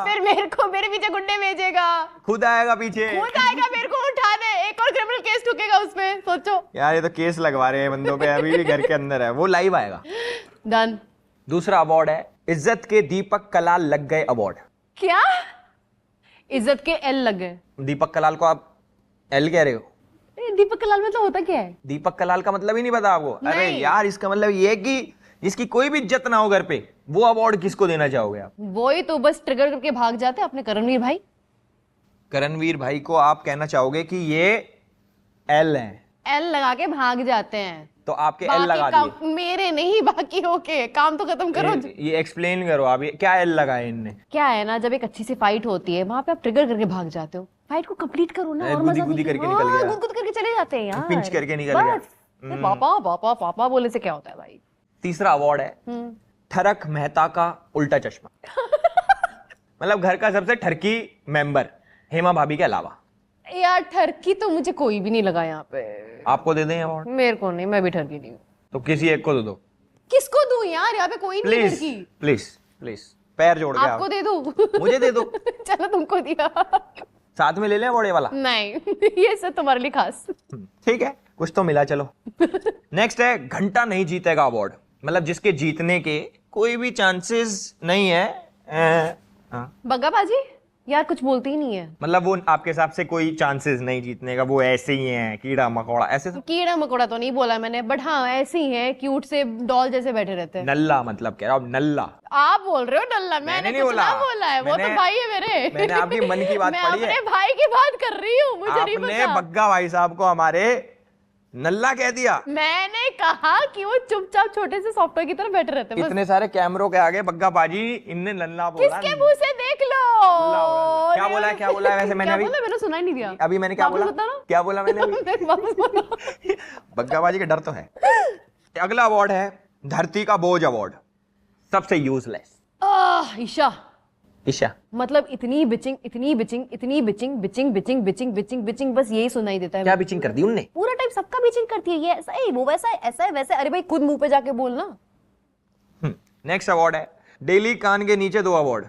फिर मेरे पीछे गुंडे भेजेगा, खुद आएगा पीछे, खुद आएगा मेरे को उठाने, एक और क्रिमिनल केस ठुकेगा उसमें। सोचो यार, ये तो केस लगवा रहे हैं बंदों पे, अभी भी घर के अंदर है। वो लाइव आएगा। डन। दूसरा अवार्ड है इज्जत के दीपक कलाल लग गए अवार्ड। क्या इज्जत के एल लग गए? दीपक कलाल को आप एल कह रहे हो? दीपक कलाल में तो होता क्या है? दीपक कलाल का मतलब ही नहीं पता आपको? अरे यार, इसका मतलब ये है कि जिसकी कोई भी इज्जत ना हो घर पे, वो अवार्ड किसको देना चाहोगे आप? वही तो बस ट्रिगर करके भाग जाते अपने करणवीर भाई। करणवीर भाई को आप कहना चाहोगे कि ये एल है? एल लगा के भाग जाते हैं। तो आपके एल लगा दिए। मेरे नहीं, बाकी ओके, काम तो खत्म करो। ये एक्सप्लेन करो आप, ये क्या एल लगाए इनने? क्या है ना, जब एक अच्छी सी फाइट होती है वहां पे आप ट्रिगर करके भाग जाते हो। फाइट को कंप्लीट करो ना, और मजा गुदी करके निकल गया, गुद करके चले जाते हैं यार, पिंच करके निकल गया। पापा पापा पापा बोले से क्या होता है भाई। तीसरा अवार्ड है ठरक मेहता का उल्टा चश्मा। मतलब घर का सबसे ठरकी मेंबर हेमा भाभी के अलावा। यार ठरकी तो मुझे कोई भी नहीं लगा यहाँ पे। आपको दे दें अवार्ड? मेरे को नहीं, मैं भी ठरकी नहीं हूँ। तो किसी एक को दे दो। किसको दूं यार, यहाँ पे कोई नहीं है प्लीज ठरकी। प्लीज प्लीज पैर जोड़ के आपको दे दूं? मुझे दे दो। चलो तुमको दिया। साथ में ले लें अवार्ड ये वाला? नहीं ये सब तुम्हारे लिए खास। ठीक है, कुछ तो मिला। चलो नेक्स्ट है घंटा नहीं जीतेगा अवार्ड। मतलब जिसके जीतने के कोई भी चांसेस नहीं है। बग्गा बाजी यार कुछ बोलती ही नहीं है। मतलब वो आपके हिसाब से कोई चांसेस नहीं जीतने का, वो ऐसे ही है कीड़ा मकोड़ा ऐसे तो? कीड़ा मकोड़ा तो नहीं बोला मैंने, बट हाँ ऐसे ही है, क्यूट से डॉल जैसे बैठे रहते हैं। नल्ला मतलब कह रहा हूँ, नल्ला। आप बोल रहे हो नल्ला, मैंने नहीं कुछ बोला। ना बोला है, वो तो भाई है मेरे। मैंने आपकी मन की बात पढ़ी है। मैं अपने भाई की बात कर रही हूँ, मुझे नहीं आपने पता। बग्गा भाई साहब को हमारे नल्ला कह दिया। मैंने कहा कि वो चुपचाप छोटे से सॉफ्टवेयर की तरह बैठे रहते हैं बस। इतने सारे कैमरों के आगे बग्गा बाजी इनने नल्ला बोला। किसके मुंह से देख लो। क्या बोला है, क्या बोला है वैसे? मैंने अभी मैंने सुना ही नहीं दिया। अभी मैंने क्या बोला? क्या बोला मैंने अभी? वापस बोलो। बग्गा बाजी का डर तो है। अगला अवार्ड है धरती का बोझ अवार्ड, सबसे यूजलेस। ईशा। ईशा मतलब इतनी बिचिंग इतनी बिचिंग इतनी bitching bitching bitching bitching bitching bitching, बस यही सुनाई देता है। क्या बिचिंग कर दी उनने? पूरा टाइम सबका बिचिंग करती है, ये ऐसा है वो वैसा है, ऐसा है वैसा है। अरे भाई खुद मुंह पे जाके बोलना। नेक्स्ट अवार्ड है डेली कान के नीचे 2 अवार्ड।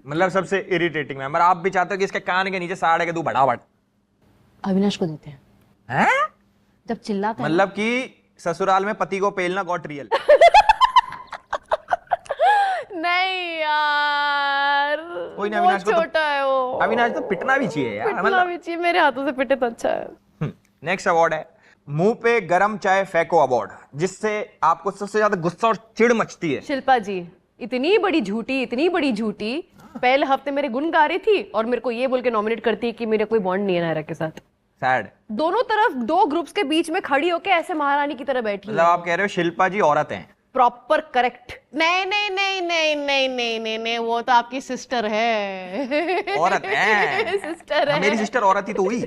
मतलब सबसे इरिटेटिंग मेंबर। आप भी चाहते हो कि इसके कान के नीचे साड़े के 2 बड़ाबड़। अविनाश को देते हैं हैं? जब चिल्लाता है। मतलब कि ससुराल में पति को पेलना गॉट रियल। नहीं यार, कोई नहीं, बहुत अविनाश को तो- छोटा है वो। अविनाश तो पिटना भी चाहिए यार। पिटना भी चाहिए, मेरे हाथों से पिटे तो अच्छा है। नेक्स्ट अवार्ड है मुंह पे गरम चाय फेंको अवार्ड, जिससे आपको सबसे ज्यादा गुस्सा और चिढ़ मचती है। शिल्पा जी इतनी बड़ी झूठी, इतनी बड़ी झूठी। पहले हफ्ते मेरे गुण गा रही थी और मेरे को ये बोल के नॉमिनेट करती है कि मेरा कोई बॉन्ड नहीं है नायरा के साथ। सैड। दोनों तरफ 2 ग्रुप्स के बीच में खड़ी होके ऐसे महारानी की तरह बैठी मतलब आप कह रहे हो शिल्पा जी औरत हैं? Proper correct. नहीं नहीं नहीं नहीं नहीं नहीं नहीं नहीं, वो तो आपकी सिस्टर है। औरत है। सिस्टर है। मेरी सिस्टर औरत ही तो हुई।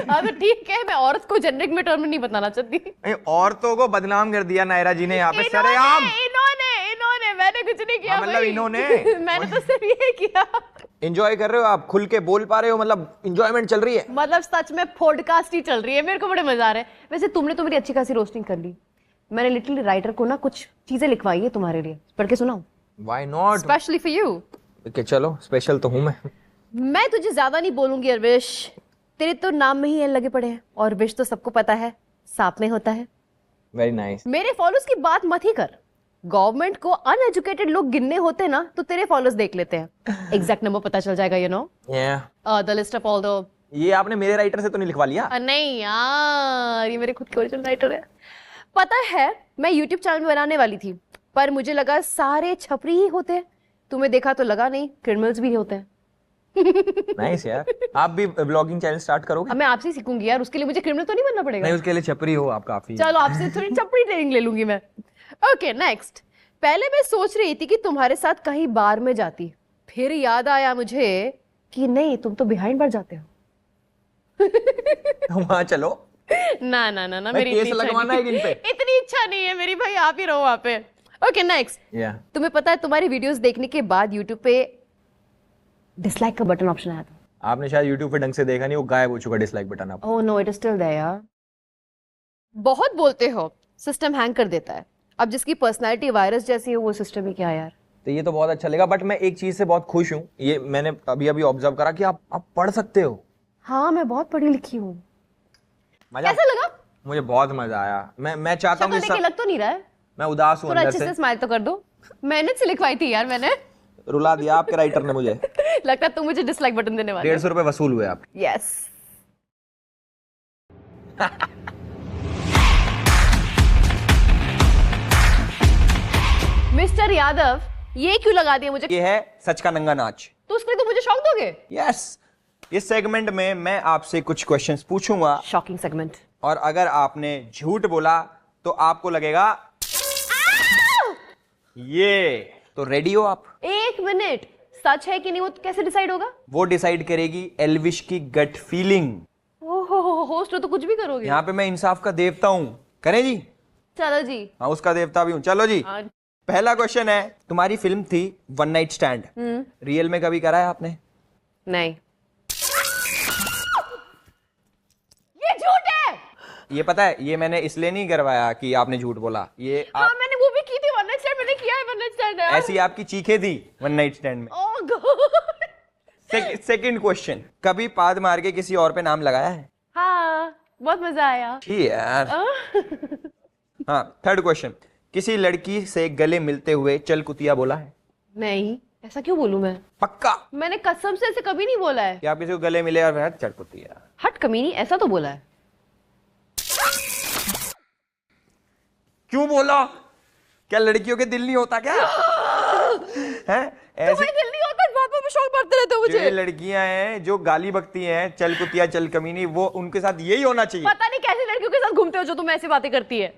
हाँ तो ठीक है, मैं औरत को जेनरिक में टर्म नहीं बताना चाहती। औरतों को बदनाम कर दिया नायरा जी ने यहाँ पे सरेआम। इन्होंने मैंने कुछ नहीं किया। मतलब भाई। इन्होंने मैंने तो सिर्फ ये किया। एंजॉय कर रहे हो आप, खुल के बोल पा रहे हो, मतलब एंजॉयमेंट चल रही है। मतलब सच में पॉडकास्ट ही चल रही है, मेरे को बड़े मजा आ रहे हैं। वैसे तुमने तो मेरी अच्छी खासी रोस्टिंग कर ली। मैंने लिटिल राइटर को ना कुछ चीजें लिखवाई है तुम्हारे लिए, पढ़ के सुनाऊं? Why not? Specially for you. Okay, चलो स्पेशल तो हूं मैं तुझे ज्यादा नहीं बोलूंगी अरविश, तेरे तो नाम में ही एल लगे पड़े हैं और विश तो सबको पता है सांप में होता है। Very nice. मेरे फॉलोअर्स की बात मत ही कर। गवर्नमेंट को अनएजुकेटेड लोग गिनने होते ना तो तेरे फॉलोअर्स देख लेते हैं, एग्जैक्ट नंबर पता चल जाएगा। You know the list of all the. ये आपने मेरे राइटर से तो नहीं लिखवा लिया? नहीं यार, ये मेरे खुद के ओरिजिनल राइटर है। पता है मैं YouTube चैनल बनाने वाली थी, पर मुझे लगा सारे छपरी ही होते हैं। तुम्हें देखा तो लगा नहीं क्रिमिनल्स भी होते हैं। नाइस यार। आप भी ब्लॉगिंग चैनल स्टार्ट करोगे? अब मैं आपसे ही सीखूंगी यार, उसके लिए मुझे क्रिमिनल तो नहीं बनना पड़ेगा। नहीं, उसके लिए छपरी हो आप काफी। चलो आपसे थोड़ी छपरी ट्रेनिंग ले लूंगी मैं। Okay next. पहले मैं सोच रही थी कि तुम्हारे साथ कहीं बार में जाती, फिर याद आया मुझे कि नहीं तुम तो बिहाइंड बार जाते हो। वहां चलो। ना ना ना ना, भाई, मेरी केस इतनी लगवाना है इन पे। इतनी इच्छा नहीं है मेरी भाई, आप ही रहो वहां पे। Okay next. तुम्हें पता है तुम्हारी वीडियोस देखने के बाद YouTube पे डिसलाइक का बटन ऑप्शन आया था। आपने शायद YouTube पे ढंग से देखा नहीं, वो गायब हो चुका डिसलाइक बटन। आप oh no, it is still there यार। बहुत बोलते हो सिस्टम हैंग कर देता है, अब जिसकी पर्सनालिटी वायरस जैसी है वो सिस्टम ही क्या यार। तो ये तो बहुत अच्छा लगा, बट मैं एक चीज से बहुत खुश हूँ। ये मैंने अभी अभी ऑब्जर्व करा कि आप पढ़ सकते हो। हाँ मैं बहुत पढ़ी लिखी हूँ। मजा कैसा लगा? मुझे बहुत मजा आया। मैं चाहता हूँ कि लग तो नहीं रहा है, मैं उदास हूँ थोड़ा अंदर अच्छे से स्माइल तो कर दो। मेहनत से लिखवाई थी यार मैंने। रुला दिया आपके राइटर ने मुझे। लगता है तुम मुझे डिसलाइक बटन देने वाले। 150 रुपए वसूल हुए आप। यस। मिस्टर यादव ये क्यों लगा दिया मुझे? ये है सच का नंगा नाच। तो उसके लिए तुम मुझे शौक दोगे? यस। इस सेगमेंट में मैं आपसे कुछ क्वेश्चंस पूछूंगा। Shocking segment. और अगर आपने झूठ बोला तो आपको लगेगा ये। तो रेडी हो आप? 1 मिनट, सच है कि नहीं वो कैसे डिसाइड होगा? वो डिसाइड करेगी एल्विश की गट फीलिंग। ओहो होस्ट हो तो कुछ भी करोगे। यहाँ पे मैं इंसाफ का देवता हूँ। करें जी? चलो जी। हाँ, उसका देवता भी हूँ। चलो जी। हाँ। पहला क्वेश्चन है, तुम्हारी फिल्म थी वन नाइट स्टैंड, रियल में कभी करा है आपने? नहीं, ये झूठ है। ये पता है, ये मैंने इसलिए नहीं करवाया कि आपने झूठ बोला, ये हाँ, मैंने वो भी की थी वन नाइट स्टैंड, मैंने किया है वन नाइट स्टैंड। ऐसी आपकी चीखें थी वन नाइट स्टैंड में। ओह गॉड। सेकंड क्वेश्चन, कभी पाद मार के किसी और पे नाम लगाया है? हाँ, बहुत मजा आया। ठीक यार। हाँ, थर्ड क्वेश्चन, किसी लड़की से गले मिलते हुए चल कुतिया बोला है? नहीं, ऐसा क्यों बोलूं मैं? पक्का? मैंने कसम से ऐसे कभी नहीं बोला है। कि आप किसी को गले मिले और फिर चल कुतिया? हट कमीनी, ऐसा तो बोला है। क्यों बोला? क्या लड़कियों के दिल नहीं होता क्या? हैं? ऐसे तुम्हें दिल नहीं होता, इस बात पे शौक बढ़ते रहते हो मुझे। जो लड़कियां हैं जो गाली बकती हैं, चल कुतिया चल कमीनी, वो उनके साथ यही होना चाहिए। पता नहीं कैसी लड़कियों के साथ घूमते हो जो तुम ऐसी बातें करती है।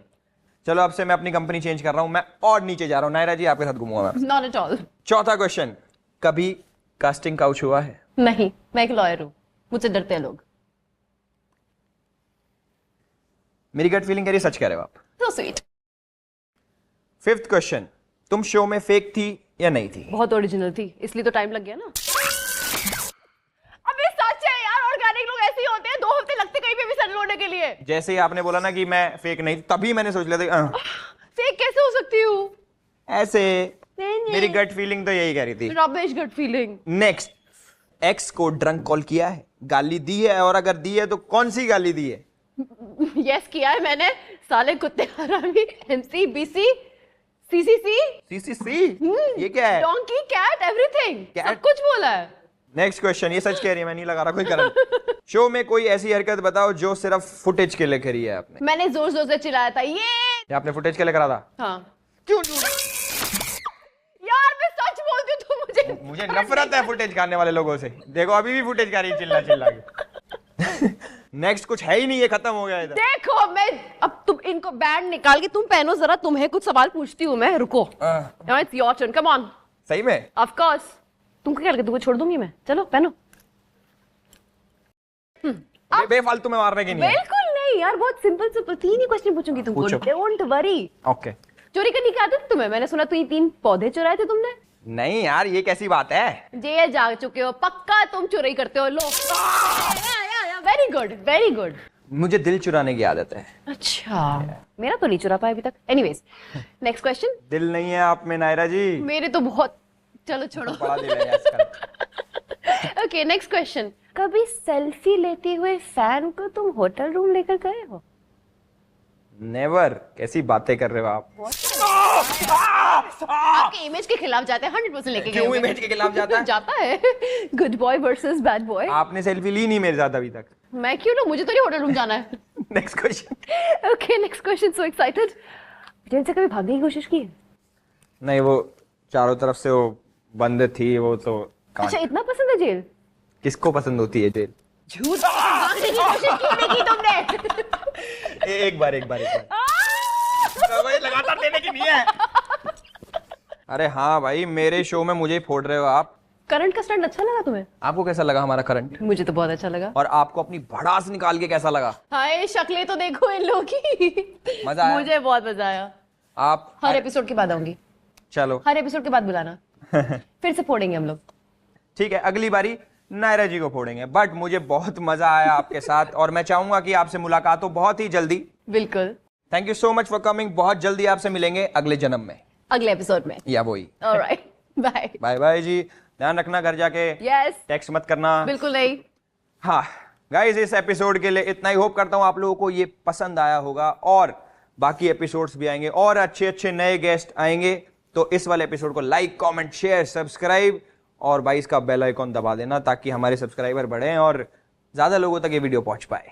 चलो, अब से मैं अपनी कंपनी चेंज कर रहा हूं, मैं और नीचे जा रहा हूं। नायरा जी, आपके साथ घूमूंगा मैं। Not at all. चौथा क्वेश्चन, कभी कास्टिंग काउच हुआ है? नहीं, मैं एक लॉयर हूं, मुझसे डरते हैं लोग। मेरी गट फीलिंग कह रही है सच कह रहे हो आप। So sweet. फिफ्थ क्वेश्चन, तुम शो में फेक थी या नहीं थी? बहुत ओरिजिनल थी, इसलिए तो टाइम लग गया ना। अबे सच है यार, ऑर्गेनिक लोग ऐसे ही होते हैं, 2 हफ्ते लगते कहीं पे भी सेटल होने के लिए। जैसे ही आपने बोला ना कि मैं फेक नहीं थी, तभी मैंने सोच लिया था फेक कैसे हो सकती हूँ? ऐसे। नहीं। मेरी गट फीलिंग तो यही कह रही थी। Rubbish gut feeling. Next, ex को ड्रंक कॉल किया है, गाली दी है, और अगर दी है तो कौन सी गाली दी है? यस किया है मैंने। साले कुत्ते हरामी, एमसी बीसी सीसीसी सीसीसी, ये क्या है? Donkey cat everything, Cat? सब कुछ बोला है। नेक्स्ट क्वेश्चन, ये सच कह रही है, मैं नहीं लगा रहा कोई करंट। शो में कोई ऐसी हरकत बताओ जो सिर्फ फुटेज के लिए करी है आपने। मैंने जोर जोर से चिल्लाया था ये। आपने फुटेज के लिए करा था? हाँ। क्यों? यार मैं सच बोलती हूँ तो मुझे नफरत है फुटेज खाने वाले लोगों से। देखो, अभी भी फुटेज खा रही है चिल्ला चिल्ला के। नेक्स्ट कुछ है ही नहीं, ये खत्म हो गया इधर। देखो, मैं अब तुम इनको बैंड निकाल के तुम पहनो जरा, तुम्हें कुछ सवाल पूछती हूँ मैं, रुको। It's your turn, come on. सही में? Of course. तुमको क्या लगे तुमको छोड़ दूंगी मैं? चलो पहनो। बेफालतू में मारने की नहीं है। बिल्कुल नहीं यार, बहुत सिंपल सिंपल 3 ही क्वेश्चन पूछूंगी तुमको, पूछो। Don't worry. ओके। चोरी करने की आदत है तुम्हें? मैंने सुना तुम 3 पौधे चुराए थे तुमने। नहीं यार, ये कैसी बात है? जेल जा चुके हो, पक्का तुम चोरी करते हो। लो, वेरी गुड वेरी गुड। मुझे दिल चुराने की आदत है। अच्छा, मेरा तो नहीं चुरा पाया अभी तक। Anyways, next question. दिल नहीं है आप में नायरा जी। मेरे तो बहुत, चलो छोड़ो। बड़ा दिल है आजकल। Okay, next question. कभी सेल्फी लेते हुए फैन को तुम होटल रूम लेकर गए हो? नेवर। कैसी बातें कर रहे हो आप? आपके इमेज के खिलाफ जाते हैं, 100% लेके गए क्यों होंगे। इमेज के खिलाफ जाता है? जाता है। Good boy versus bad boy. आपने सेल्फी ली नहीं मेरे साथ अभी तक। मैं क्यों लूं? मुझे तो नहीं होटल रूम जाना है। Next question. Okay, next question. So excited. Jail से कभी भागने की कोशिश की है? नहीं, वो चारों तरफ से वो बंद थी, वो तो अच्छा, इतना पसंद है जेल? किसको पसंद होती है जेल? झूठ। भागने की कोशिश क्यों नहीं की तुमने? एक बार लगातार लेने की नहीं है। अरे हाँ भाई, मेरे शो में मुझे ही फोड़ रहे हो आप। करंट का स्टंट अच्छा लगा तुम्हें? आपको कैसा लगा हमारा करंट? मुझे तो बहुत अच्छा लगा। और आपको अपनी भड़ास निकाल के कैसा लगा? हाय, शक्लें तो देखो इन लोगों की। मजा आया? मुझे बहुत मजा आया। आप हर एपिसोड के बाद आऊंगी। चलो, हर एपिसोड के बाद बुलाना। फिर से फोड़ेंगे हम लोग। ठीक है, अगली बारी नायरा जी को फोड़ेंगे। बट मुझे बहुत मजा आया आपके साथ, और मैं चाहूंगा कि आपसे मुलाकात हो बहुत ही जल्दी। बिल्कुल। Thank you so much for coming. बहुत जल्दी आपसे मिलेंगे अगले जन्म में, अगले एपिसोड में। या वही। Alright, bye. बाय बाय जी। ध्यान रखना घर जाके। यस। टेक्स्ट मत करना। बिल्कुल नहीं। हाँ गाइस, इस एपिसोड के लिए इतना ही। होप करता हूं आप लोगों को ये पसंद आया होगा, और बाकी एपिसोड्स भी आएंगे और अच्छे अच्छे नए गेस्ट आएंगे। तो इस वाले एपिसोड को लाइक, कमेंट, शेयर, सब्सक्राइब और 22 का बेल आइकॉन दबा देना, ताकि हमारे सब्सक्राइबर बढ़ें और ज्यादा लोगों तक ये वीडियो पहुंच पाए।